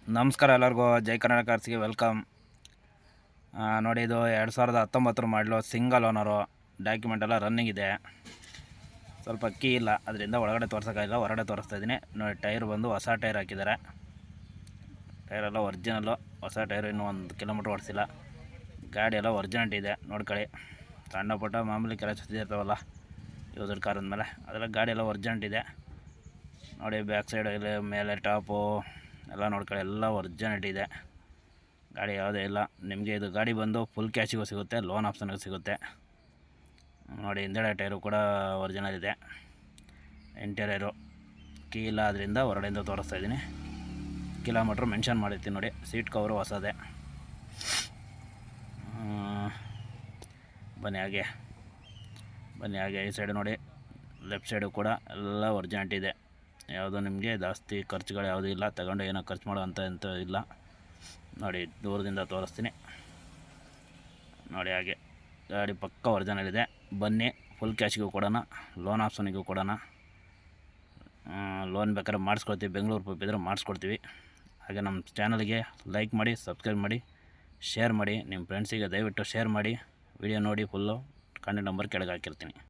ನಮಸ್ಕಾರ ಎಲ್ಲರಿಗೂ ಜೈ ಕನ್ನಡ ಕಾರ್ಸ್ಗೆ ವೆಲ್ಕಮ್. ನೋಡಿ, ಇದು 2019 ಮಾಡಲು ಸಿಂಗಲ್ ಓನರು. ಡಾಕ್ಯುಮೆಂಟ್ ಎಲ್ಲ ರನ್ನಿಂಗ್ ಇದೆ. ಸ್ವಲ್ಪ ಕೀ ಇಲ್ಲ, ಅದರಿಂದ ಒಳಗಡೆ ತೋರ್ಸೋಕ್ಕಾಗಿಲ್ಲ, ಹೊರಗಡೆ ತೋರಿಸ್ತಾ ಇದ್ದೀನಿ. ನೋಡಿ, ಟೈರ್ ಬಂದು ಹೊಸ ಟೈರ್ ಹಾಕಿದ್ದಾರೆ. ಟೈರೆಲ್ಲ ಒರಿಜಿನಲ್ಲು, ಹೊಸ ಟೈರು. ಇನ್ನೂ 1 ಕಿಲೋಮೀಟ್ರ್ ಓಡಿಸಿಲ್ಲ. ಗಾಡಿ ಎಲ್ಲ ಒರಿಜಿನಲ್ ಇದೆ, ನೋಡ್ಕೊಳ್ಳಿ. ಸಣ್ಣ ಪುಟ್ಟ ಮಾಮೂಲಿ ಕೆಲಸ ಇರ್ತಾವಲ್ಲ ಯೂಸರ್ ಕಾರ್ ಅಂದಮೇಲೆ, ಅದೆಲ್ಲ ಗಾಡಿ ಎಲ್ಲ ಒರಿಜಿನಲ್ ಇದೆ. ನೋಡಿ, ಬ್ಯಾಕ್ ಸೈಡ್ ಇಲ್ಲಿ ಮೇಲೆ ಟಾಪು ಎಲ್ಲ ನೋಡ್ಕೊಳ್ಳಿ, ಎಲ್ಲ ಒರಿಜಿನಲ್ ಇದೆ. ಗಾಡಿ ಯಾವುದೇ ಇಲ್ಲ. ನಿಮಗೆ ಇದು ಗಾಡಿ ಬಂದು ಫುಲ್ ಕ್ಯಾಶಿಗೂ ಸಿಗುತ್ತೆ, ಲೋನ್ ಆಪ್ಷನ್ಗೂ ಸಿಗುತ್ತೆ. ನೋಡಿ, ಹಿಂದೆಡೆ ಟೈರು ಕೂಡ ಒರಿಜಿನಲ್ ಇದೆ. ಇಂಟೀರಿಯರು ಕೀ ಇಲ್ಲ, ಅದರಿಂದ ಹೊರಡೆಯಿಂದ ತೋರಿಸ್ತಾ ಇದ್ದೀನಿ. ಕಿಲೋಮೀಟ್ರ್ ಮೆನ್ಷನ್ ಮಾಡಿರ್ತೀನಿ ನೋಡಿ. ಸೀಟ್ ಕವರು ಹೊಸದೇ. ಬನ್ನಿ ಹಾಗೆ ಈ ಸೈಡು ನೋಡಿ, ಲೆಫ್ಟ್ ಸೈಡು ಕೂಡ ಎಲ್ಲ ಒರಿಜಿನಲ್ ಇದೆ. ಯಾವುದೂ ನಿಮಗೆ ಜಾಸ್ತಿ ಖರ್ಚುಗಳು ಯಾವುದೂ ಇಲ್ಲ, ತಗೊಂಡು ಏನೋ ಖರ್ಚು ಮಾಡೋ ಅಂತ ಇಲ್ಲ. ನೋಡಿ, ದೂರದಿಂದ ತೋರಿಸ್ತೀನಿ ನೋಡಿ. ಹಾಗೆ ಗಾಡಿ ಪಕ್ಕ ಒರಿಜಿನಲ್ ಇದೆ. ಬನ್ನಿ, ಫುಲ್ ಕ್ಯಾಶಿಗೂ ಕೊಡೋಣ, ಲೋನ್ ಆಪ್ಷನಿಗೂ ಕೊಡೋಣ. ಲೋನ್ ಬೇಕಾದ್ರೆ ಮಾಡಿಸ್ಕೊಡ್ತೀವಿ, ಬೆಂಗಳೂರು ಪೂಪ್ ಇದ್ದರೆ ಮಾಡಿಸ್ಕೊಡ್ತೀವಿ. ಹಾಗೆ ನಮ್ಮ ಚಾನಲ್ಗೆ ಲೈಕ್ ಮಾಡಿ, ಸಬ್ಸ್ಕ್ರೈಬ್ ಮಾಡಿ, ಶೇರ್ ಮಾಡಿ. ನಿಮ್ಮ ಫ್ರೆಂಡ್ಸಿಗೆ ದಯವಿಟ್ಟು ಶೇರ್ ಮಾಡಿ. ವಿಡಿಯೋ ನೋಡಿ ಫುಲ್ಲು. ಕಾಂಟ್ಯಾಕ್ಟ್ ನಂಬರ್ ಕೆಳಗೆ ಹಾಕಿರ್ತೀನಿ.